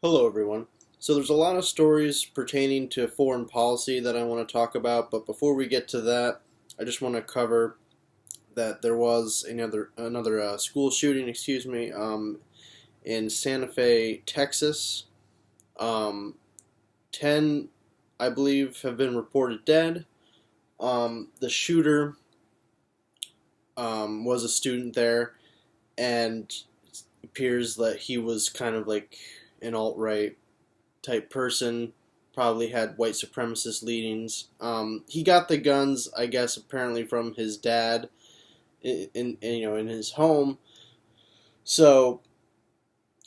Hello, everyone. So, there's a lot of stories pertaining to foreign policy that I want to talk about, but before we get to that, I just want to cover that there was another school shooting, in Santa Fe, Texas. 10, I believe, have been reported dead. The shooter was a student there, and it appears that he was kind of like an alt-right type person, probably had white supremacist leanings. He got the guns, I guess, apparently from his dad in his home. So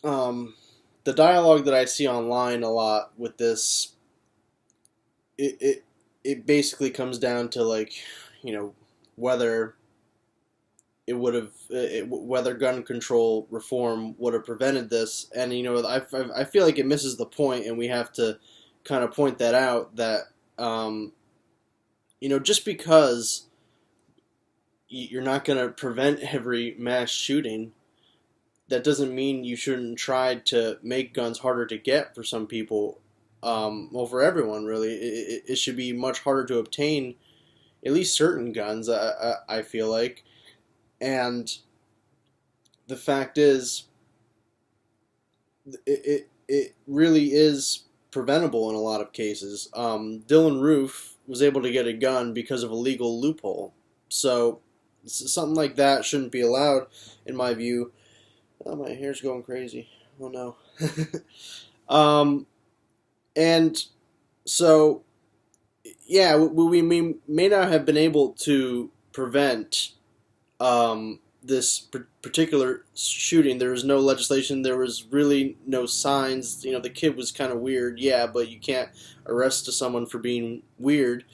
the dialogue that I see online a lot with this, it basically comes down to like, whether whether gun control reform would have prevented this, and I feel like it misses the point, and we have to kind of point that out that just because you're not going to prevent every mass shooting, that doesn't mean you shouldn't try to make guns harder to get for some people. Well, for everyone, really, it should be much harder to obtain at least certain guns. I feel like. And the fact is, it really is preventable in a lot of cases. Dylan Roof was able to get a gun because of a legal loophole. So something like that shouldn't be allowed, in my view. Oh, my hair's going crazy. Oh no. And so, yeah, we may not have been able to prevent this particular shooting. There was no legislation. There was really no signs. The kid was kind of weird, yeah, but you can't arrest someone for being weird.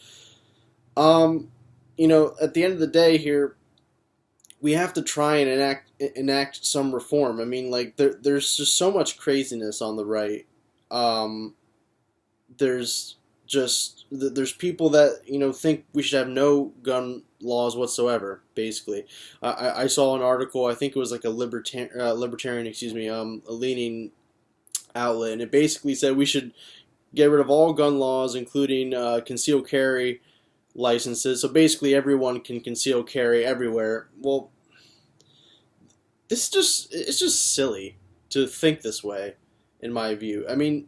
At the end of the day here, we have to try and enact some reform. I mean, like, there's just so much craziness on the right. There's people that think we should have no gun laws whatsoever. Basically, I saw an article. I think it was like a libertarian, a leaning outlet, and it basically said we should get rid of all gun laws, including concealed carry licenses. So basically, everyone can conceal carry everywhere. Well, it's just silly to think this way, in my view. I mean,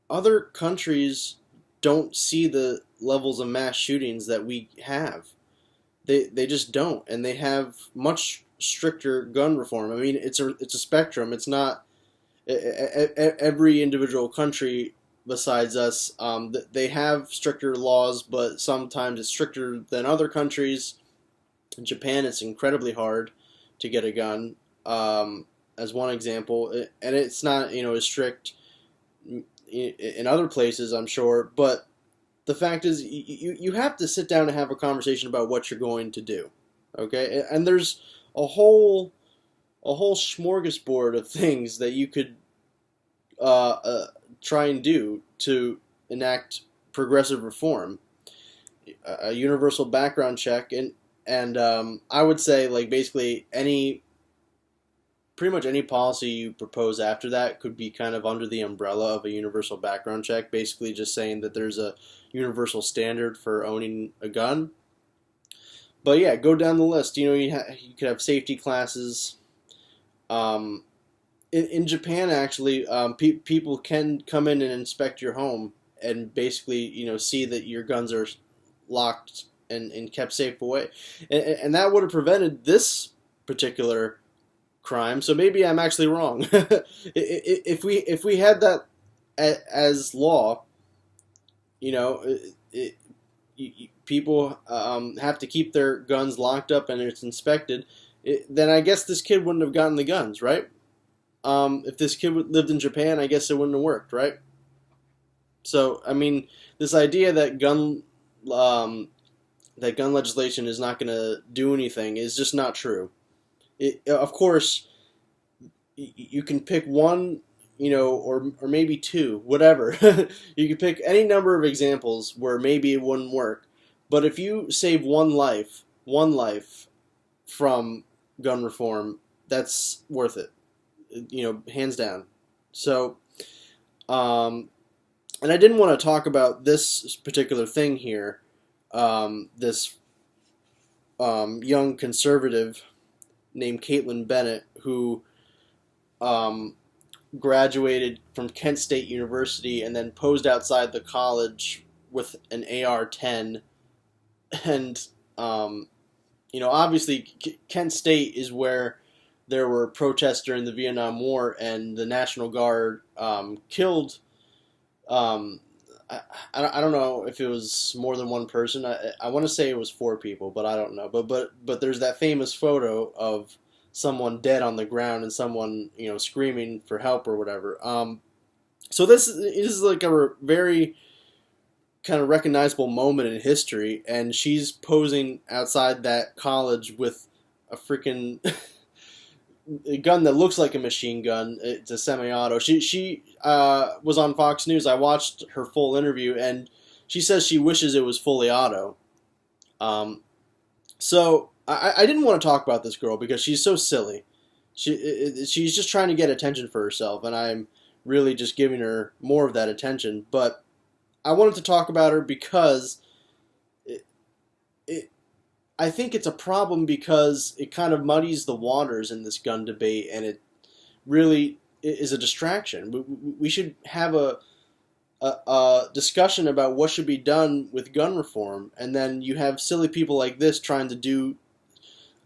other countries don't see the levels of mass shootings that we have. They just don't, and they have much stricter gun reform. I mean, it's a spectrum. It's not every individual country besides us. They have stricter laws, but sometimes it's stricter than other countries. In Japan, it's incredibly hard to get a gun, as one example, and it's not as strict in other places, I'm sure, but the fact is, you have to sit down and have a conversation about what you're going to do, okay? And there's a whole smorgasbord of things that you could try and do to enact progressive reform, a universal background check, and I would say, like, basically pretty much any policy you propose after that could be kind of under the umbrella of a universal background check, basically just saying that there's a universal standard for owning a gun. But yeah, go down the list. You could have safety classes. In Japan, actually, people can come in and inspect your home and basically, see that your guns are locked and kept safe away. And that would have prevented this particular crime. So maybe I'm actually wrong. If we had that as law, people have to keep their guns locked up and it's inspected, then I guess this kid wouldn't have gotten the guns, right? If this kid lived in Japan, I guess it wouldn't have worked, right? So, I mean, this idea that gun legislation is not going to do anything is just not true. Of course, you can pick one, or maybe two, whatever. You can pick any number of examples where maybe it wouldn't work. But if you save one life from gun reform, that's worth it. Hands down. So, and I didn't want to talk about this particular thing here. This young conservative named Caitlin Bennett, who um, graduated from Kent State University and then posed outside the college with an AR-10, and obviously Kent State is where there were protests during the Vietnam War, and the National Guard killed. Um, I don't know if it was more than one person. I want to say it was four people, but I don't know. But there's that famous photo of someone dead on the ground and someone screaming for help or whatever. So this is like a very kind of recognizable moment in history, and she's posing outside that college with a freaking a gun that looks like a machine gun. It's a semi-auto. She was on Fox News. I watched her full interview, and she says she wishes it was fully auto. So I didn't want to talk about this girl because she's so silly. She's just trying to get attention for herself, and I'm really just giving her more of that attention. But I wanted to talk about her because I think it's a problem because it kind of muddies the waters in this gun debate, and it really is a distraction. We should have a discussion about what should be done with gun reform, and then you have silly people like this trying to do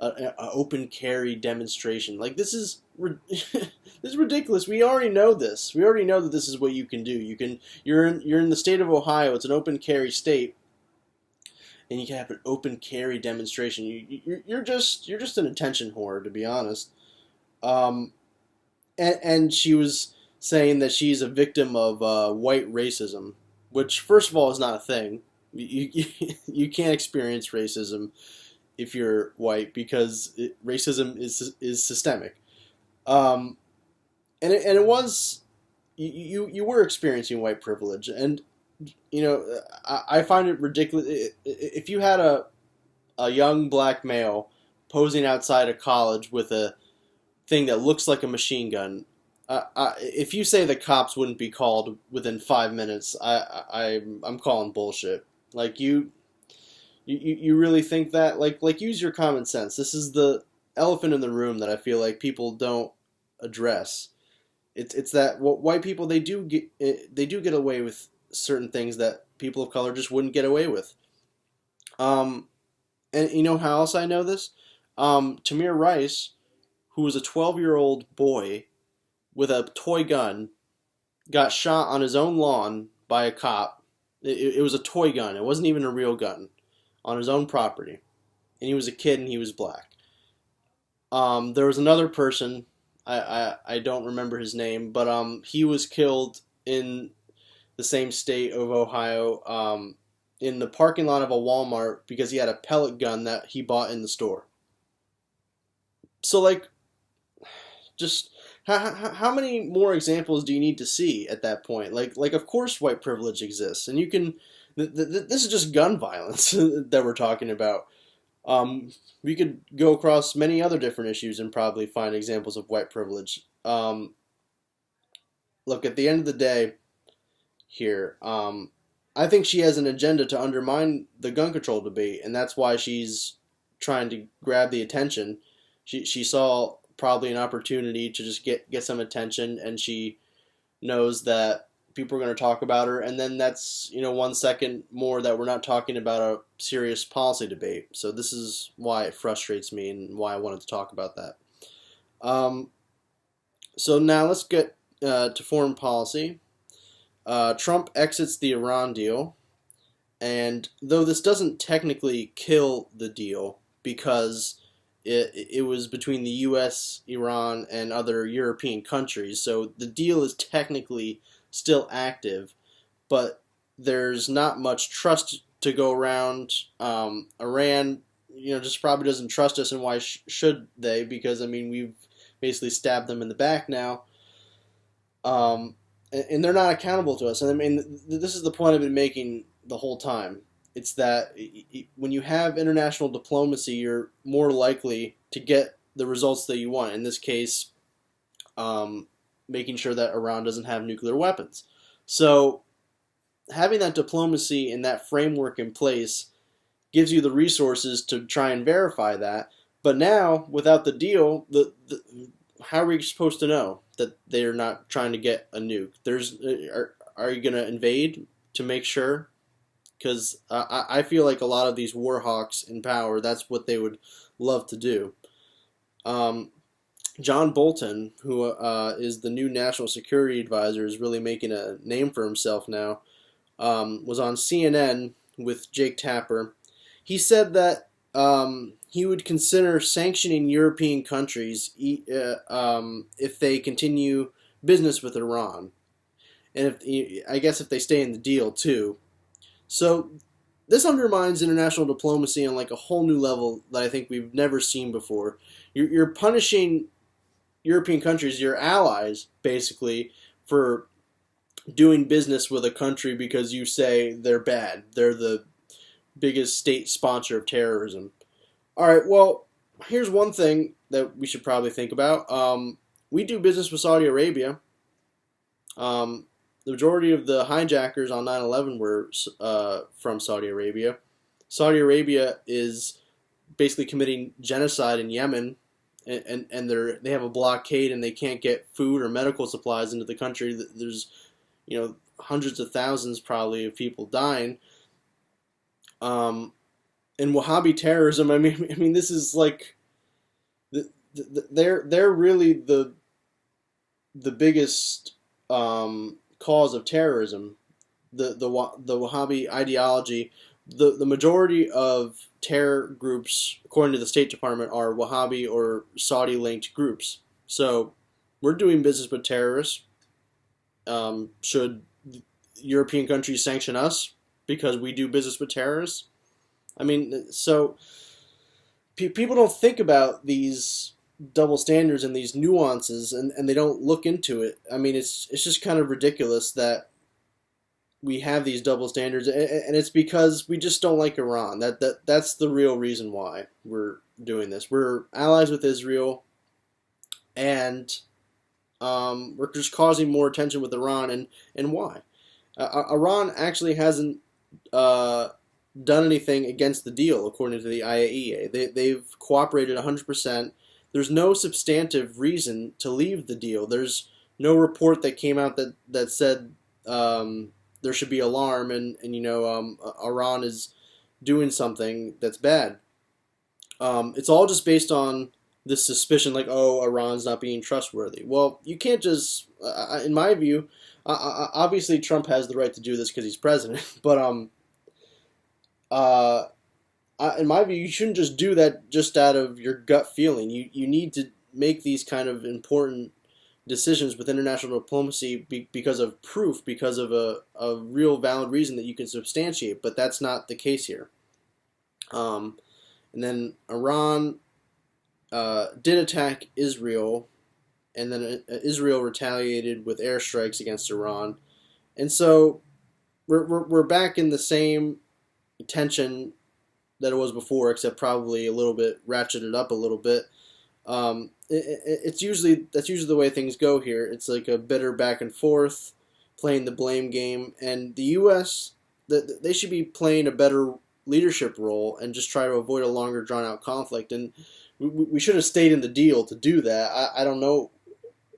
an open carry demonstration. Like, this is this is ridiculous. We already know this. We already know that this is what you can do. You're in the state of Ohio. It's an open carry state, and you can have an open carry demonstration. You're just an attention whore, to be honest. And she was saying that she's a victim of white racism, which, first of all, is not a thing. You can't experience racism if you're white because racism is systemic. And it was you were experiencing white privilege, and I find it ridiculous if you had a young black male posing outside a college with a thing that looks like a machine gun. If you say the cops wouldn't be called within 5 minutes, I'm calling bullshit. Like, you really think that? Like use your common sense. This is the elephant in the room that I feel like people don't address. It's that white people, they do get away with certain things that people of color just wouldn't get away with. And you know how else I know this? Tamir Rice, who was a 12-year-old boy with a toy gun, got shot on his own lawn by a cop. It was a toy gun. It wasn't even a real gun, on his own property. And he was a kid and he was black. There was another person, I don't remember his name, but he was killed in the same state of Ohio, in the parking lot of a Walmart because he had a pellet gun that he bought in the store. So, like, just how many more examples do you need to see at that point? Like of course white privilege exists, and you can. This is just gun violence that we're talking about. We could go across many other different issues and probably find examples of white privilege. Look, at the end of the day, here, I think she has an agenda to undermine the gun control debate, and that's why she's trying to grab the attention. She saw probably an opportunity to just get some attention, and she knows that people are going to talk about her, and then that's 1 second more that we're not talking about a serious policy debate. So this is why it frustrates me and why I wanted to talk about that. So now let's get to foreign policy. Trump exits the Iran deal, and though this doesn't technically kill the deal because it was between the U.S., Iran, and other European countries, so the deal is technically still active, but there's not much trust to go around. Iran, just probably doesn't trust us, and why should they? Because, we've basically stabbed them in the back now, and they're not accountable to us. And this is the point I've been making the whole time. It's that when you have international diplomacy, you're more likely to get the results that you want. In this case, making sure that Iran doesn't have nuclear weapons. So having that diplomacy and that framework in place gives you the resources to try and verify that. But now, without the deal, how are we supposed to know that they're not trying to get a nuke? Are you going to invade to make sure? Because I feel like a lot of these war hawks in power, that's what they would love to do. John Bolton, who is the new national security advisor, is really making a name for himself now, was on CNN with Jake Tapper. He said that he would consider sanctioning European countries if they continue business with Iran, and I guess if they stay in the deal too. So this undermines international diplomacy on like a whole new level that I think we've never seen before. You're punishing European countries, your allies, basically, for doing business with a country because you say they're bad. They're the biggest state sponsor of terrorism. All right, well, here's one thing that we should probably think about. We do business with Saudi Arabia. The majority of the hijackers on 9/11 were from Saudi Arabia. Saudi Arabia is basically committing genocide in Yemen, and they have a blockade and they can't get food or medical supplies into the country. There's hundreds of thousands probably of people dying. And Wahhabi terrorism. I mean, this is like they're really the biggest cause of terrorism. The Wahhabi ideology. The majority of terror groups, according to the State Department, are Wahhabi or Saudi-linked groups. So we're doing business with terrorists. Should European countries sanction us because we do business with terrorists? I mean, so people don't think about these double standards and these nuances, and they don't look into it. I mean, it's just kind of ridiculous that we have these double standards, and it's because we just don't like Iran. That's the real reason why we're doing this. We're allies with Israel, and we're just causing more attention with Iran, and why? Iran actually hasn't done anything against the deal, according to the IAEA. They've cooperated 100%. There's no substantive reason to leave the deal. There's no report that came out that said there should be alarm and Iran is doing something that's bad. It's all just based on this suspicion, like, oh, Iran's not being trustworthy. Well, you can't just, in my view, obviously Trump has the right to do this because he's president, but in my view, you shouldn't just do that just out of your gut feeling. You need to make these kind of important decisions with international diplomacy because of proof, because of a real valid reason that you can substantiate, but that's not the case here. And then Iran did attack Israel, and then Israel retaliated with airstrikes against Iran, and so we're back in the same tension that it was before, except probably a little bit ratcheted up a little bit. That's usually the way things go here. It's like a bitter back and forth, playing the blame game, and the U.S. They should be playing a better leadership role and just try to avoid a longer drawn out conflict. And we should have stayed in the deal to do that. I don't know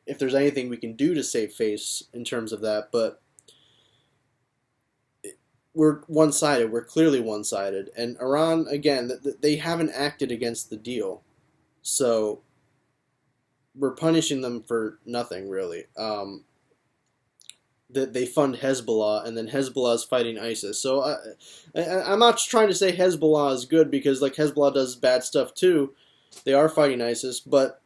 if there's anything we can do to save face in terms of that, but we're one-sided. We're clearly one-sided. And Iran, again, they haven't acted against the deal. So we're punishing them for nothing, really. They fund Hezbollah, and then Hezbollah is fighting ISIS. So I'm not trying to say Hezbollah is good, because like Hezbollah does bad stuff too. They are fighting ISIS, but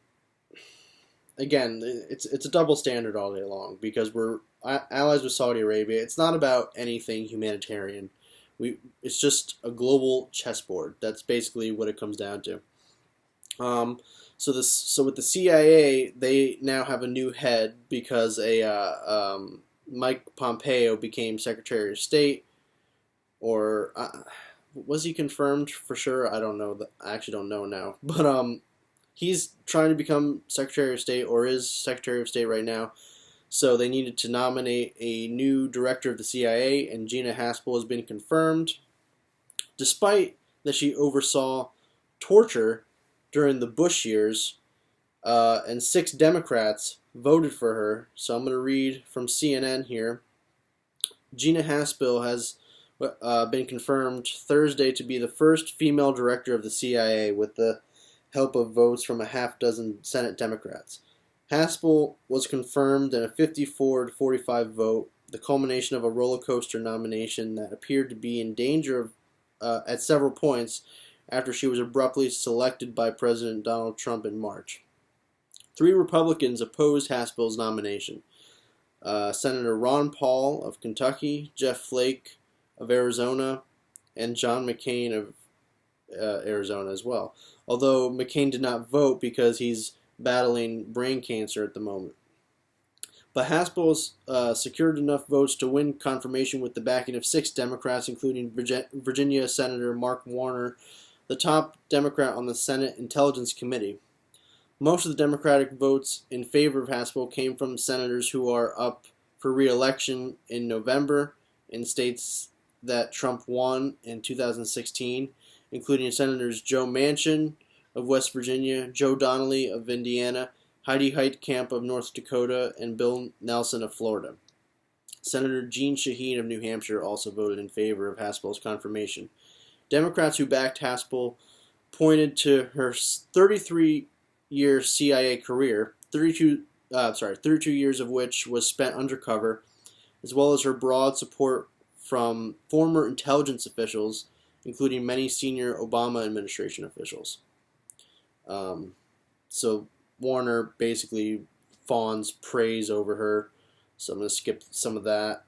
again, it's a double standard all day long, because we're allies with Saudi Arabia. It's not about anything humanitarian. It's just a global chessboard. That's basically what it comes down to. So with the CIA, they now have a new head because Mike Pompeo became Secretary of State, or was he confirmed for sure? I don't know. I actually don't know now. But he's trying to become Secretary of State, or is Secretary of State right now. So they needed to nominate a new director of the CIA, and Gina Haspel has been confirmed, despite that she oversaw torture during the Bush years, and 6 Democrats voted for her. So I'm going to read from CNN here. Gina Haspel has been confirmed Thursday to be the first female director of the CIA with the help of votes from a half dozen Senate Democrats. Haspel was confirmed in a 54-45 vote, the culmination of a roller coaster nomination that appeared to be in danger of, at several points after she was abruptly selected by President Donald Trump in March. 3 Republicans opposed Haspel's nomination. Senator Ron Paul of Kentucky, Jeff Flake of Arizona, and John McCain of Arizona as well. Although McCain did not vote because he's battling brain cancer at the moment. But Haspel secured enough votes to win confirmation with the backing of 6 Democrats, including Virginia Senator Mark Warner, the top Democrat on the Senate Intelligence Committee. Most of the Democratic votes in favor of Haspel came from senators who are up for re-election in November in states that Trump won in 2016, including Senators Joe Manchin of West Virginia, Joe Donnelly of Indiana, Heidi Heitkamp of North Dakota, and Bill Nelson of Florida. Senator Jeanne Shaheen of New Hampshire also voted in favor of Haspel's confirmation. Democrats who backed Haspel pointed to her 33-year CIA career, 32 years of which was spent undercover, as well as her broad support from former intelligence officials, including many senior Obama administration officials. So Warner basically fawns praise over her, so I'm going to skip some of that.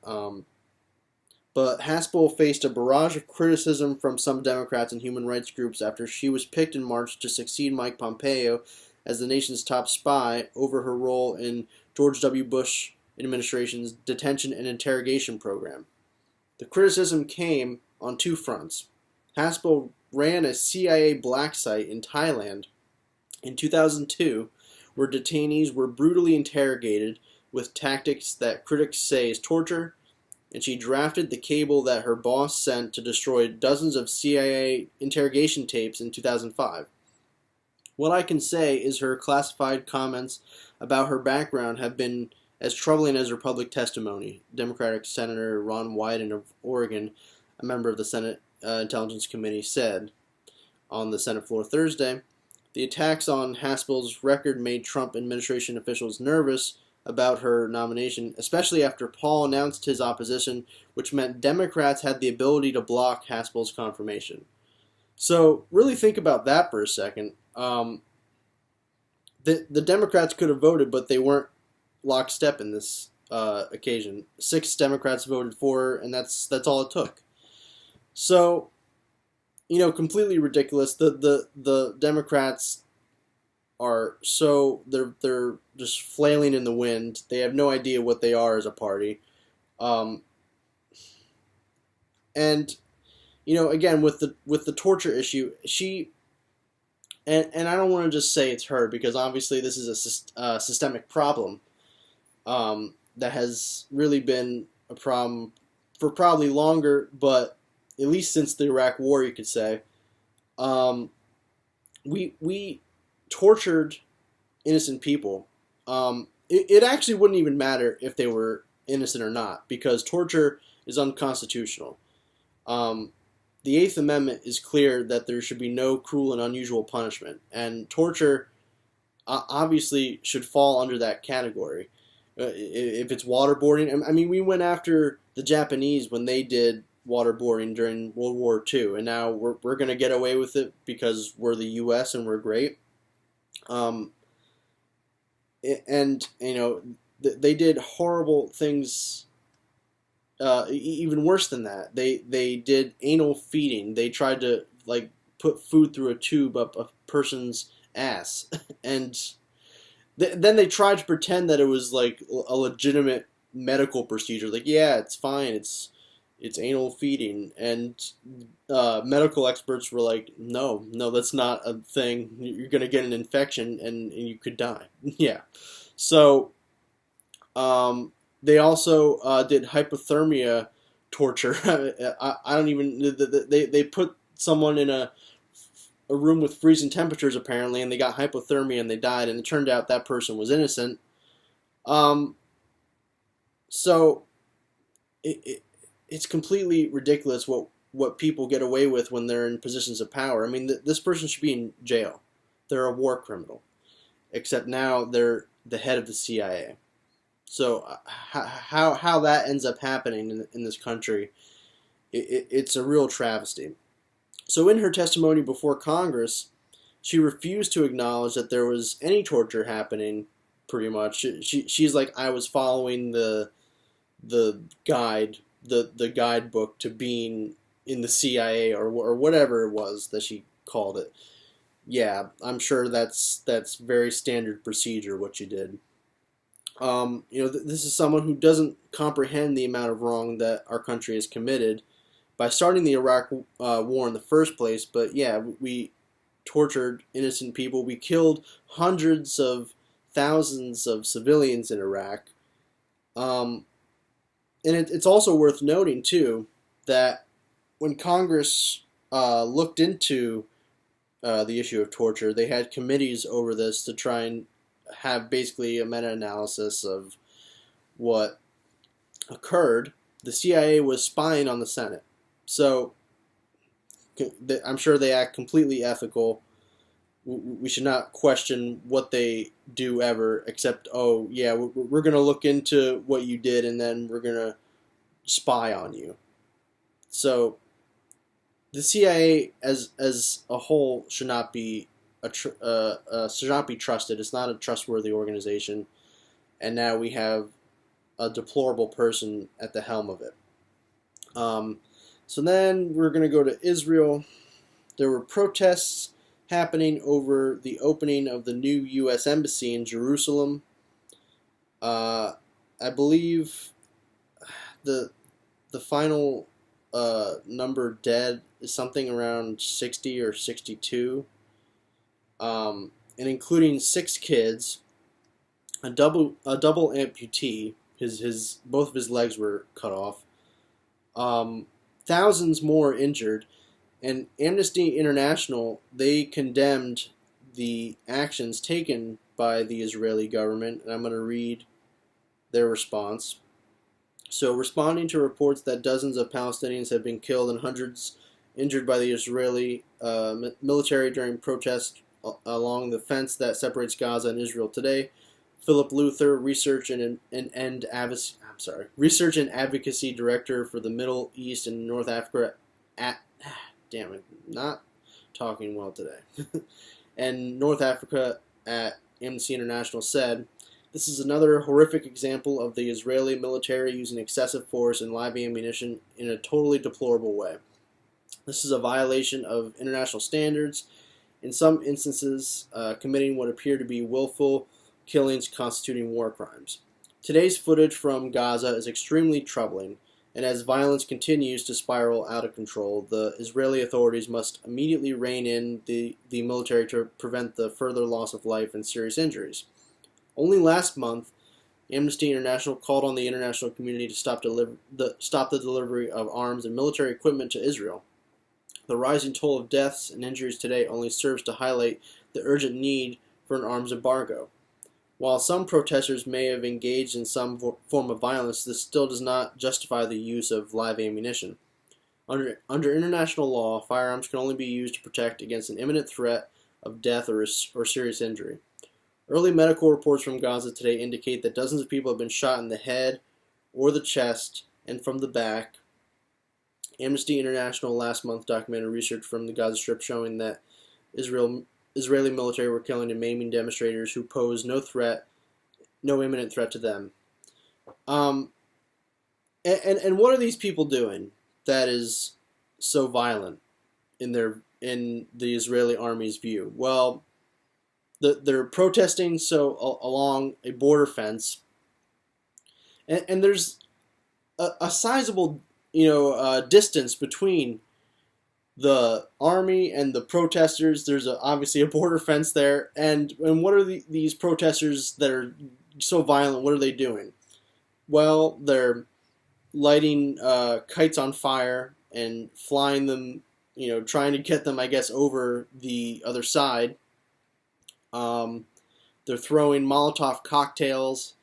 But Haspel faced a barrage of criticism from some Democrats and human rights groups after she was picked in March to succeed Mike Pompeo as the nation's top spy over her role in George W. Bush administration's detention and interrogation program. The criticism came on 2 fronts. Haspel ran a CIA black site in Thailand in 2002, where detainees were brutally interrogated with tactics that critics say is torture, and she drafted the cable that her boss sent to destroy dozens of CIA interrogation tapes in 2005. What I can say is her classified comments about her background have been as troubling as her public testimony, Democratic Senator Ron Wyden of Oregon, a member of the Senate Intelligence Committee, said on the Senate floor Thursday. The attacks on Haspel's record made Trump administration officials nervous about her nomination, especially after Paul announced his opposition, which meant Democrats had the ability to block Haspel's confirmation. So really think about that for a second. The Democrats could have voted, but they weren't lockstep in this occasion. 6 Democrats voted for her, and that's all it took. So, completely ridiculous. The Democrats are they're just flailing in the wind. They have no idea what they are as a party. And again with the torture issue, and I don't want to just say it's her, because obviously this is a systemic problem that has really been a problem for probably longer, but at least since the Iraq War, you could say. We tortured innocent people. It actually wouldn't even matter if they were innocent or not, because torture is unconstitutional. The Eighth Amendment is clear that there should be no cruel and unusual punishment, and torture obviously should fall under that category. If it's waterboarding, I mean, we went after the Japanese when they did waterboarding during World War II, and now we're going to get away with it because we're the U.S. and we're great. They did horrible things. Even worse than that, they did anal feeding. They tried to put food through a tube up a person's ass, and then they tried to pretend that it was like a legitimate medical procedure. Like, yeah, it's fine, it's anal feeding, and medical experts were like, no, that's not a thing. You're gonna get an infection and you could die. Yeah, so They also did hypothermia torture. I don't even. They put someone in a room with freezing temperatures apparently, and they got hypothermia and they died. And it turned out that person was innocent. Um, so it's completely ridiculous what people get away with when they're in positions of power. I mean, this person should be in jail. They're a war criminal, except now they're the head of the CIA. So how that ends up happening in this country, it's a real travesty. So in her testimony before Congress, she refused to acknowledge that there was any torture happening. Pretty much, she's like, I was following the guide, the guidebook to being in the CIA or whatever it was that she called it. Yeah, I'm sure that's very standard procedure what she did. This is someone who doesn't comprehend the amount of wrong that our country has committed by starting the Iraq war in the first place. But yeah, we tortured innocent people. We killed hundreds of thousands of civilians in Iraq. And it's also worth noting, too, that when Congress looked into the issue of torture, they had committees over this to try and have basically a meta-analysis of what occurred. The CIA was spying on the Senate. So I'm sure they act completely ethical. We should not question what they do ever, except, oh, yeah, we're going to look into what you did, and then we're going to spy on you. So the CIA as a whole should not be should not be trusted. It's not a trustworthy organization, and now we have a deplorable person at the helm of it. So then we're going to go to Israel. There were protests happening over the opening of the new U.S. Embassy in Jerusalem. I believe the final number dead is something around 60 or 62, and including 6 kids, a double amputee. His both of his legs were cut off. Thousands more injured. And Amnesty International, they condemned the actions taken by the Israeli government, and I'm going to read their response. So, responding to reports that dozens of Palestinians have been killed and hundreds injured by the Israeli military during protests along the fence that separates Gaza and Israel today, Philip Luther, Research and Advocacy Director for the Middle East and North Africa damn it, not talking well today. And North Africa at Amnesty International said, this is another horrific example of the Israeli military using excessive force and live ammunition in a totally deplorable way. This is a violation of international standards, in some instances committing what appear to be willful killings constituting war crimes. Today's footage from Gaza is extremely troubling, and as violence continues to spiral out of control, the Israeli authorities must immediately rein in the military to prevent the further loss of life and serious injuries. Only last month, Amnesty International called on the international community to stop the delivery of arms and military equipment to Israel. The rising toll of deaths and injuries today only serves to highlight the urgent need for an arms embargo. While some protesters may have engaged in some form of violence, this still does not justify the use of live ammunition. Under international law, firearms can only be used to protect against an imminent threat of death or serious injury. Early medical reports from Gaza today indicate that dozens of people have been shot in the head or the chest and from the back. Amnesty International last month documented research from the Gaza Strip showing that Israeli military were killing and maiming demonstrators who posed no imminent threat to them. And what are these people doing that is so violent in the Israeli army's view? Well, they're protesting along a border fence, and there's a sizable distance between the army and the protesters. There's obviously a border fence there, and what are these protesters that are so violent? What are they doing? well, they're lighting kites on fire and flying them, trying to get them, I guess, over the other side. They're throwing Molotov cocktails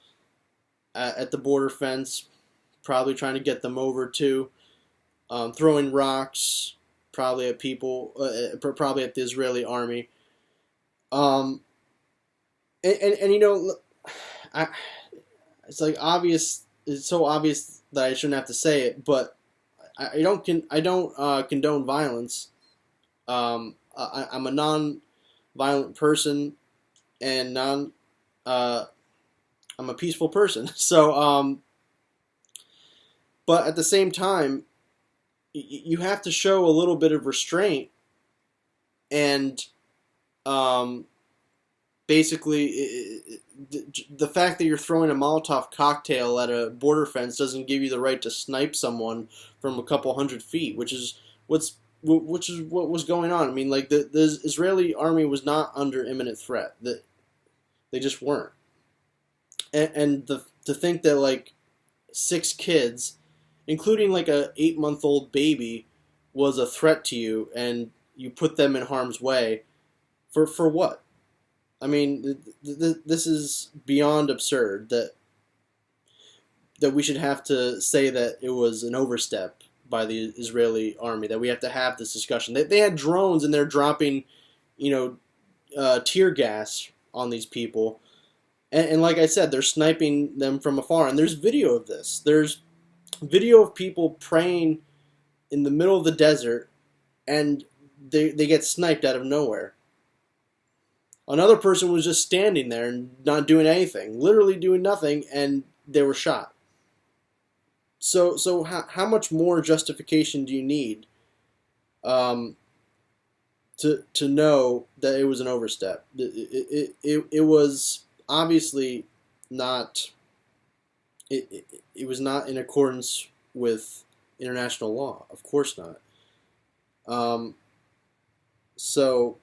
at the border fence, probably trying to get them over too. Throwing rocks, probably at people, probably at the Israeli army. Um, and I, it's like obvious. It's so obvious that I shouldn't have to say it, but I don't condone violence. I'm a non-violent person, and I'm a peaceful person. So, but at the same time, you have to show a little bit of restraint, and basically, the fact that you're throwing a Molotov cocktail at a border fence doesn't give you the right to snipe someone from a couple 100 feet, which is what was going on. I mean, like the Israeli army was not under imminent threat. They just weren't. And to think that like 6 kids, including like a 8-month-old baby, was a threat to you, and you put them in harm's way, for what? I mean, this is beyond absurd that we should have to say that it was an overstep by the Israeli army, that we have to have this discussion. They had drones, and they're dropping, tear gas on these people. And like I said, they're sniping them from afar. And there's video of this. There's video of people praying in the middle of the desert, and they get sniped out of nowhere. Another person was just standing there and not doing anything, literally doing nothing, and they were shot. So how much more justification do you need to know that it was an overstep? It was obviously not. It was not in accordance with international law. Of course not. So.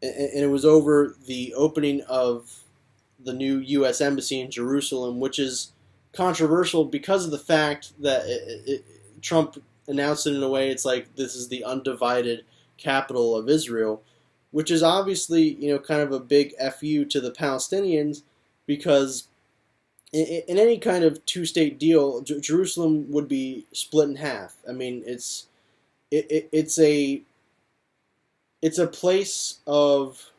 And it was over the opening of the new U.S. Embassy in Jerusalem, which is controversial because of the fact that Trump announced it in a way it's like this is the undivided capital of Israel, which is obviously, kind of a big FU to the Palestinians, because in any kind of two-state deal, Jerusalem would be split in half. I mean, it's a place of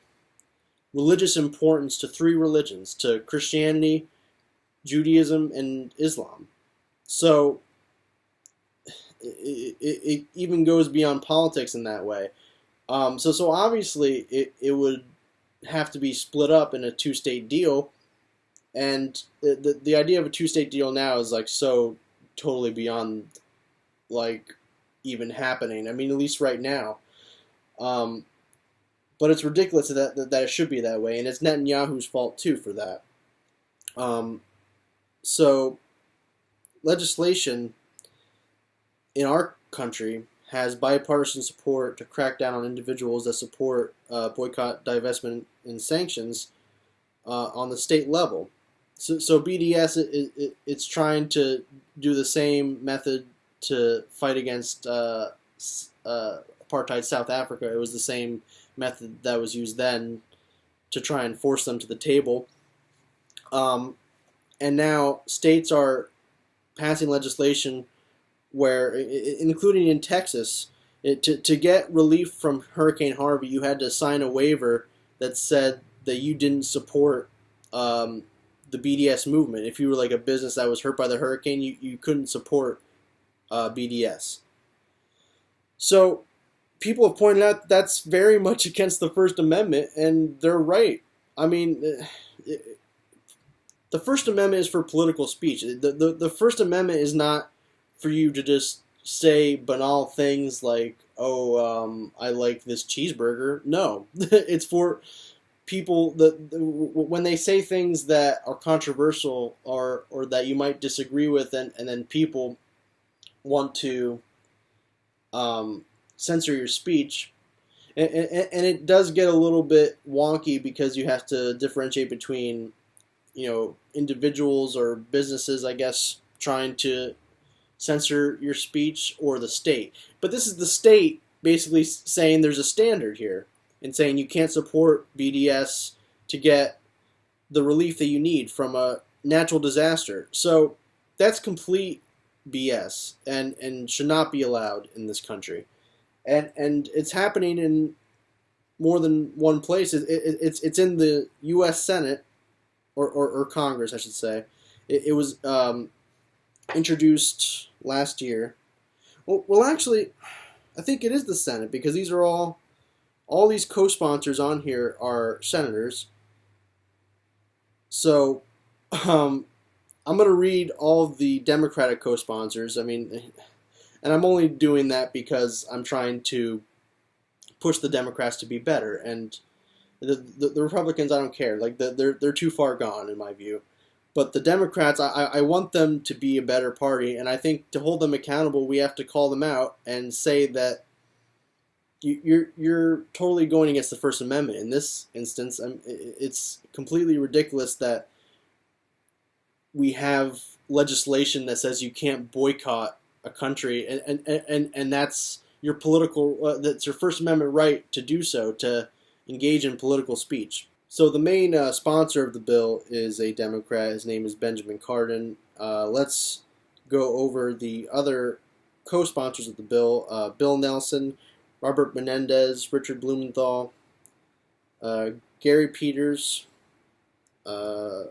religious importance to 3 religions, to Christianity, Judaism, and Islam. So it even goes beyond politics in that way. So obviously it would have to be split up in a 2-state deal, and the idea of a 2-state deal now is like so totally beyond like even happening. I mean, at least right now. But it's ridiculous that it should be that way, and it's Netanyahu's fault too for that. So legislation in our country has bipartisan support to crack down on individuals that support boycott, divestment, and sanctions on the state level. So BDS, it's trying to do the same method to fight against apartheid South Africa. It was the same method that was used then to try and force them to the table. And now states are passing legislation where, including in Texas, to get relief from Hurricane Harvey, you had to sign a waiver that said that you didn't support the BDS movement. If you were like a business that was hurt by the hurricane, you couldn't support BDS. So people have pointed out that's very much against the First Amendment, and they're right. I mean, the First Amendment is for political speech. The First Amendment is not for you to just say banal things like, oh, I like this cheeseburger. No, it's for people when they say things that are controversial or that you might disagree with, and then people want to censor your speech. And it does get a little bit wonky because you have to differentiate between individuals or businesses, I guess, trying to censor your speech, or the state. But this is the state basically saying there's a standard here and saying you can't support BDS to get the relief that you need from a natural disaster. So that's complete BS and should not be allowed in this country. And it's happening in more than one place. It's in the U.S. Senate or Congress, I should say. It was introduced last year. Well, actually, I think it is the Senate, because these are all these co-sponsors on here are senators. So, I'm going to read all of the Democratic co-sponsors. I mean, and I'm only doing that because I'm trying to push the Democrats to be better, and the Republicans, I don't care. Like they're too far gone in my view. But the Democrats, I want them to be a better party, and I think to hold them accountable, we have to call them out and say that you're totally going against the First Amendment in this instance. It's completely ridiculous that we have legislation that says you can't boycott a country, and that's your political, that's your First Amendment right to do so, to engage in political speech. So the main sponsor of the bill is a Democrat. His name is Benjamin Cardin. Let's go over the other co-sponsors of the bill. Bill Nelson, Robert Menendez, Richard Blumenthal, Gary Peters, let's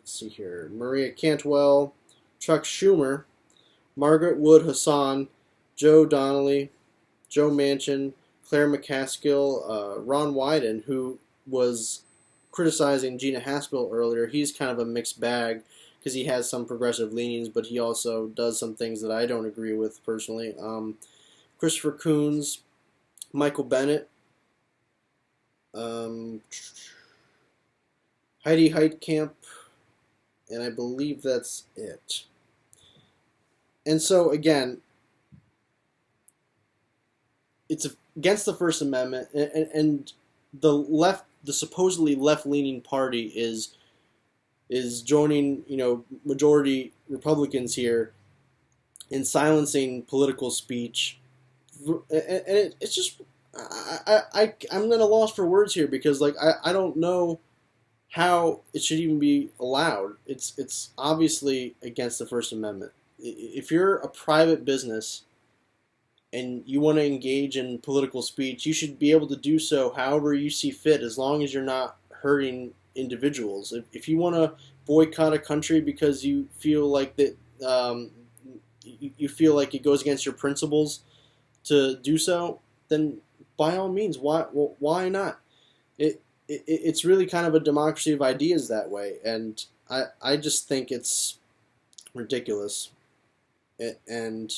see here, Maria Cantwell, Chuck Schumer, Margaret Wood Hassan, Joe Donnelly, Joe Manchin, Claire McCaskill, Ron Wyden, who was criticizing Gina Haspel earlier. He's kind of a mixed bag because he has some progressive leanings, but he also does some things that I don't agree with personally. Christopher Coons, Michael Bennett, Heidi Heitkamp, and I believe that's it. And so, again, it's against the First Amendment, and the supposedly left-leaning party is joining, majority Republicans here in silencing political speech, and it's just I'm at a loss for words here, because I don't know how it should even be allowed. It's obviously against the First Amendment. If you're a private business and you want to engage in political speech, you should be able to do so however you see fit, as long as you're not hurting individuals. If you want to boycott a country because you feel like that, you feel like it goes against your principles to do so, then by all means, why not? It's really kind of a democracy of ideas that way, and I just think it's ridiculous, and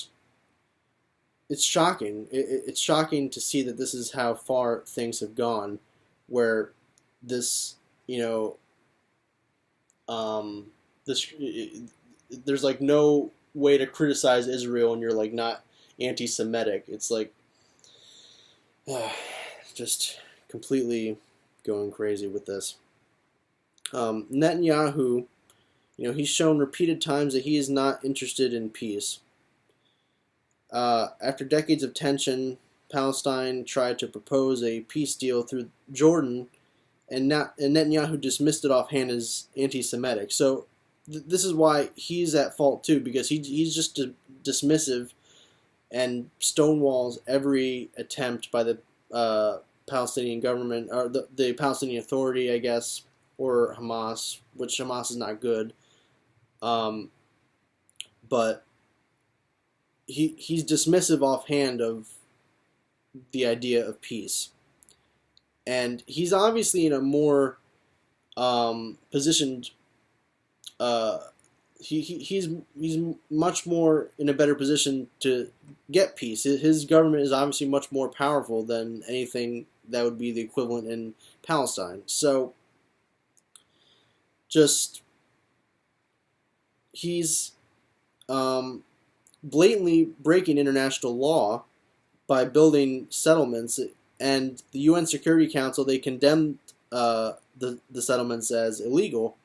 it's shocking. It's shocking to see that this is how far things have gone, where this, there's like no way to criticize Israel and you're like not anti-Semitic. It's like just completely going crazy with this. Netanyahu, he's shown repeated times that he is not interested in peace. After decades of tension, Palestine tried to propose a peace deal through Jordan, and Netanyahu dismissed it offhand as anti-Semitic. So this is why he's at fault too, because he's just dismissive and stonewalls every attempt by the Palestinian government, or the Palestinian Authority, I guess, or Hamas, which Hamas is not good. But he's dismissive offhand of the idea of peace. And he's obviously in a more positioned, he's much more in a better position to get peace. His government is obviously much more powerful than anything that would be the equivalent in Palestine. So just he's blatantly breaking international law by building settlements, and the UN Security Council, they condemned the settlements as illegal,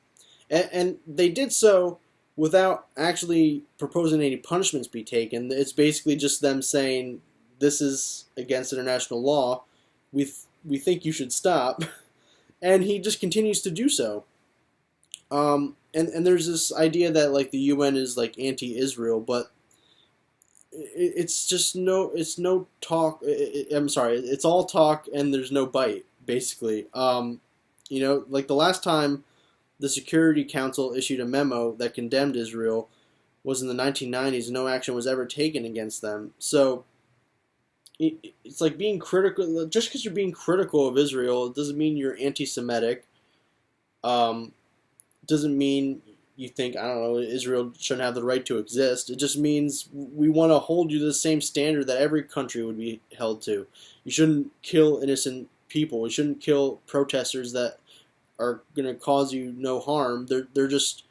And they did so without actually proposing any punishments be taken. It's basically just them saying this is against international law. We think you should stop, and he just continues to do so. And there's this idea that like the UN is like anti-Israel, but it's just it's no talk. I'm sorry, it's all talk and there's no bite basically. Like the last time the Security Council issued a memo that condemned Israel was in the 1990s. No action was ever taken against them. So it's like being critical. Just because you're being critical of Israel, it doesn't mean you're anti-Semitic. Doesn't mean you think, I don't know, Israel shouldn't have the right to exist. It just means we want to hold you to the same standard that every country would be held to. You shouldn't kill innocent people. You shouldn't kill protesters that are going to cause you no harm. They're just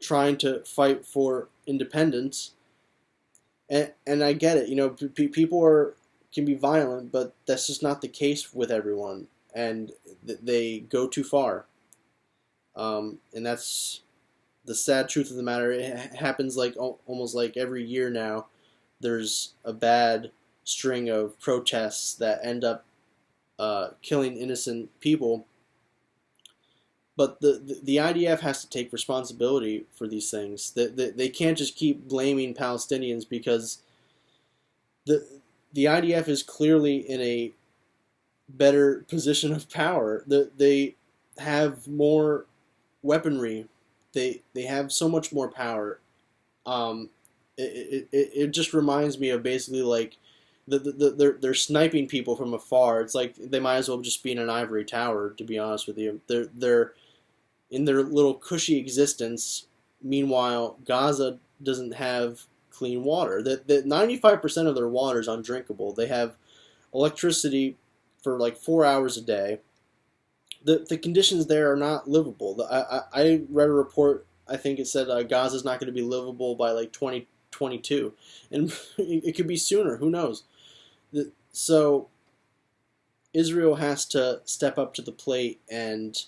trying to fight for independence. And I get it. People can be violent, but that's just not the case with everyone. And they go too far. And that's the sad truth of the matter. It happens like almost like every year now. There's a bad string of protests that end up killing innocent people. But the IDF has to take responsibility for these things. They can't just keep blaming Palestinians because the IDF is clearly in a better position of power. They have more weaponry. They have so much more power. It just reminds me of basically like they're sniping people from afar. It's like they might as well just be in an ivory tower. To be honest with you, they're in their little cushy existence. Meanwhile, Gaza doesn't have clean water. That 95% of their water is undrinkable. They have electricity for like 4 hours a day. The conditions there are not livable. I read a report. I think it said Gaza is not going to be livable by like 2022, and it could be sooner. Who knows? So Israel has to step up to the plate and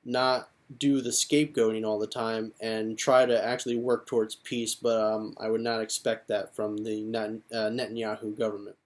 not do the scapegoating all the time and try to actually work towards peace. But I would not expect that from the Netanyahu government.